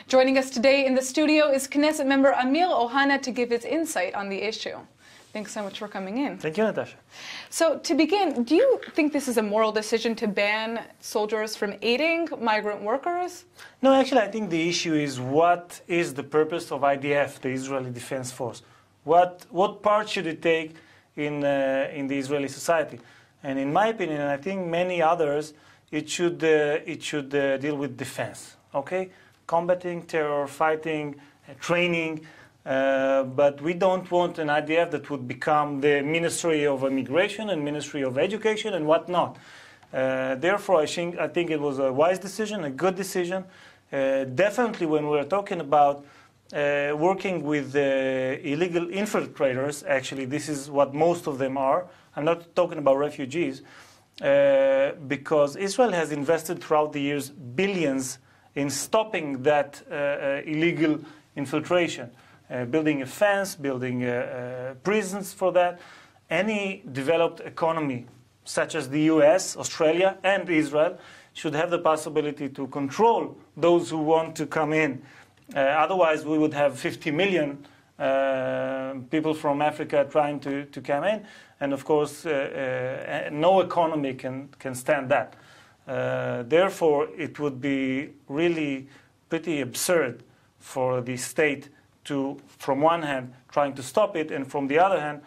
Joining us today in the studio is Knesset member Amir Ohana to give his insight on the issue. Thanks so much for coming in. Thank you, Natasha. So to begin, do you think this is a moral decision to ban soldiers from aiding migrant workers? No, actually, I think the issue is what is the purpose of IDF, the Israeli Defense Force? What part should it take in the Israeli society? And in my opinion, and I think many others, it should deal with defense. Okay, combating terror, fighting, training. But we don't want an IDF that would become the Ministry of Immigration and Ministry of Education and whatnot. Therefore, I think it was a wise decision, a good decision. Definitely when we're talking about working with illegal infiltrators, actually this is what most of them are. I'm not talking about refugees, because Israel has invested throughout the years billions in stopping that illegal infiltration. Building a fence, building prisons for that. Any developed economy, such as the US, Australia, and Israel, should have the possibility to control those who want to come in. Otherwise, we would have 50 million people from Africa trying to come in. And of course, no economy can stand that. Therefore, it would be really pretty absurd for the state to, from one hand, trying to stop it, and from the other hand,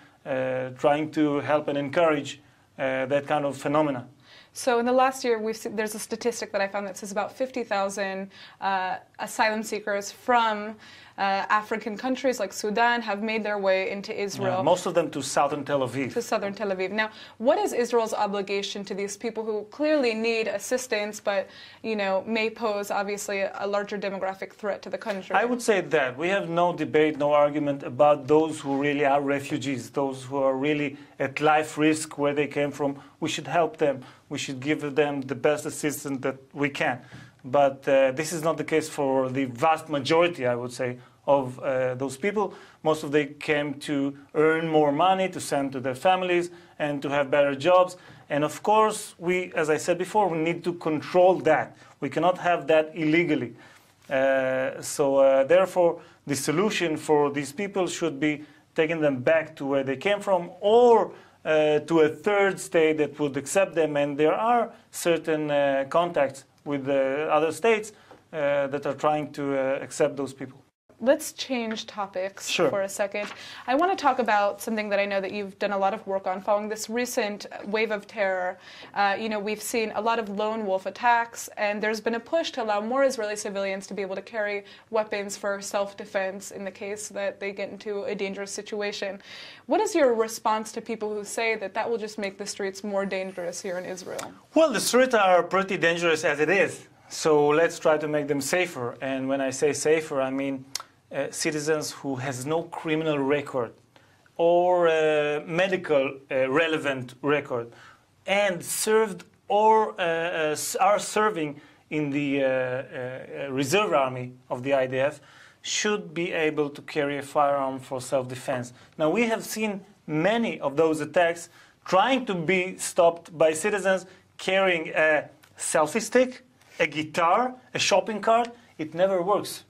trying to help and encourage that kind of phenomena. So in the last year, there's a statistic that I found that says about 50,000 asylum seekers from African countries like Sudan have made their way into Israel. Yeah, most of them to southern Tel Aviv. To southern Tel Aviv. Now, what is Israel's obligation to these people who clearly need assistance, but may pose obviously a larger demographic threat to the country? I would say that we have no debate, no argument about those who really are refugees, those who are really at life risk where they came from. We should help them. We should give them the best assistance that we can. But this is not the case for the vast majority, I would say, of those people. Most of them came to earn more money, to send to their families, and to have better jobs. And of course, as I said before, we need to control that. We cannot have that illegally. Therefore, the solution for these people should be taking them back to where they came from, or to a third state that would accept them. And there are certain contacts with other states that are trying to accept those people. Let's change topics Sure. for a second. I want to talk about something that I know that you've done a lot of work on following this recent wave of terror. We've seen a lot of lone wolf attacks, and there's been a push to allow more Israeli civilians to be able to carry weapons for self-defense in the case that they get into a dangerous situation. What is your response to people who say that that will just make the streets more dangerous here in Israel? Well, the streets are pretty dangerous as it is. So let's try to make them safer. And when I say safer, I mean citizens who has no criminal record or medical relevant record and served or are serving in the reserve army of the IDF should be able to carry a firearm for self-defense. Now, we have seen many of those attacks trying to be stopped by citizens carrying a selfie stick, a guitar, a shopping cart. It never works.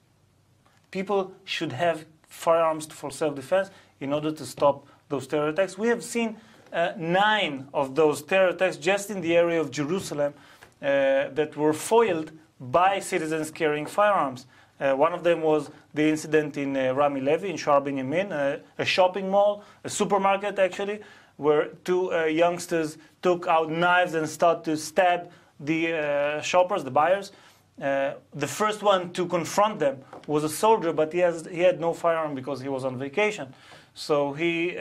People should have firearms for self-defense in order to stop those terror attacks. We have seen 9 of those terror attacks just in the area of Jerusalem that were foiled by citizens carrying firearms. One of them was the incident in Rami Levi in Shar Binyamin, a shopping mall, a supermarket actually, where 2 youngsters took out knives and started to stab the shoppers, the buyers. The first one to confront them was a soldier, but he had no firearm because he was on vacation. So he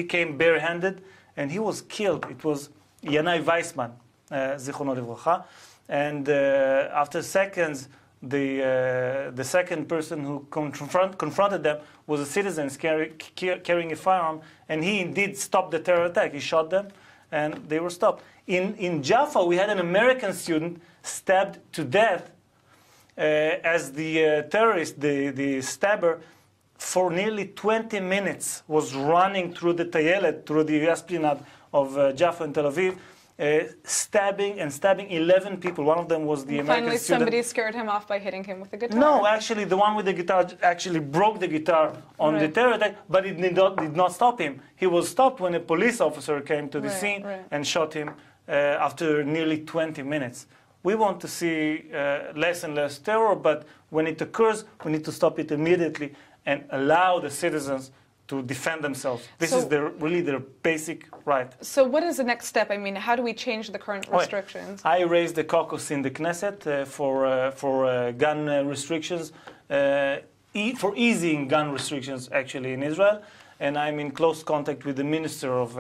came barehanded, and he was killed. It was Yanai Weissman, zichrono livracha. And after seconds, the second person who confronted them was a citizen carrying a firearm, and he indeed stopped the terror attack. He shot them, and they were stopped. In Jaffa, we had an American student stabbed to death as the terrorist, the stabber, for nearly 20 minutes was running through the Tayelet, through the esplanade of Jaffa and Tel Aviv, stabbing 11 people. One of them was the American Finally, student. somebody scared him off by hitting him with a guitar. No, actually, the one with the guitar actually broke the guitar on the terror attack, but it did not stop him. He was stopped when a police officer came to the scene and shot him after nearly 20 minutes. We want to see less and less terror, but when it occurs, we need to stop it immediately and allow the citizens to defend themselves. This is really their basic right. So what is the next step? I mean, how do we change the current restrictions? I raised the caucus in the Knesset for gun restrictions, for easing gun restrictions actually in Israel, and I'm in close contact with the Minister of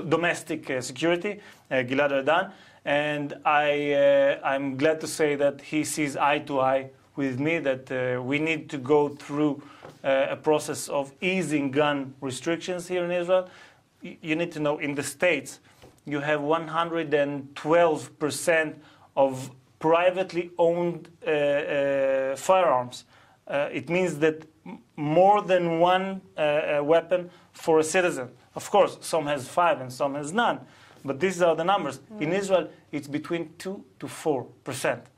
Domestic Security, Gilad Erdan, and I'm glad to say that he sees eye to eye with me that we need to go through a process of easing gun restrictions here in Israel. You need to know, in the States, you have 112% of privately owned firearms. It means that more than one weapon for a citizen. Of course, some has 5 and some has none, but these are the numbers. In Israel, it's between 2 to 4%.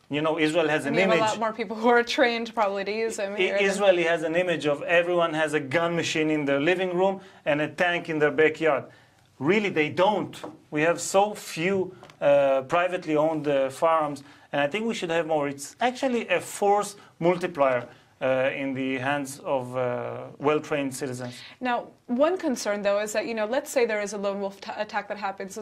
You know, Israel has an image. You have a lot more people who are trained probably to use them. Israel has an image of everyone has a gun machine in their living room and a tank in their backyard. Really, they don't. We have so few privately owned firearms, and I think we should have more. It's actually a force multiplier in the hands of well-trained citizens. Now, one concern, though, is that, you know, let's say there is a lone wolf attack that happens.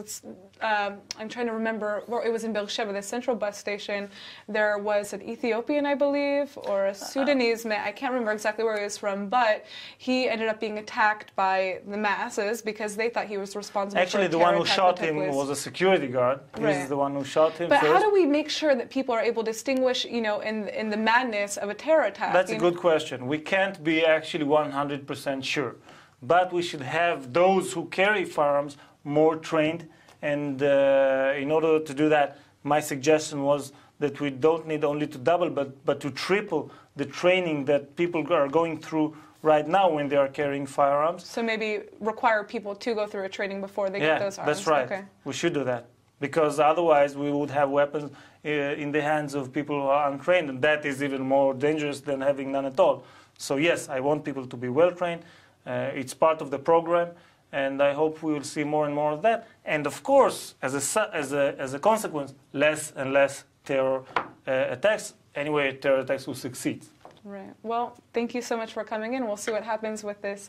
I'm trying to remember, well, it was in Beersheba, the central bus station. There was an Ethiopian, I believe, or a Sudanese man. I can't remember exactly where he was from, but he ended up being attacked by the masses because they thought he was responsible Actually, for a the one who terror shot attack that him took place. was a security guard. He's the one who shot him But first. how do we make sure that people are able to distinguish, you know, in the madness of a terror attack? That's a good question. We can't be actually 100% sure. But we should have those who carry firearms more trained. And in order to do that, my suggestion was that we don't need only to double, but to triple the training that people are going through right now when they are carrying firearms. So maybe require people to go through a training before they get those arms. That's right. Okay. We should do that. Because otherwise we would have weapons in the hands of people who are untrained, and that is even more dangerous than having none at all. So yes, I want people to be well trained. It's part of the program, and I hope we will see more and more of that. And of course, as a consequence, less and less terror attacks. Anyway, terror attacks will succeed. Right. Well, thank you so much for coming in. We'll see what happens with this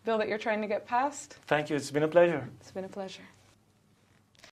bill that you're trying to get passed. Thank you. It's been a pleasure. It's been a pleasure.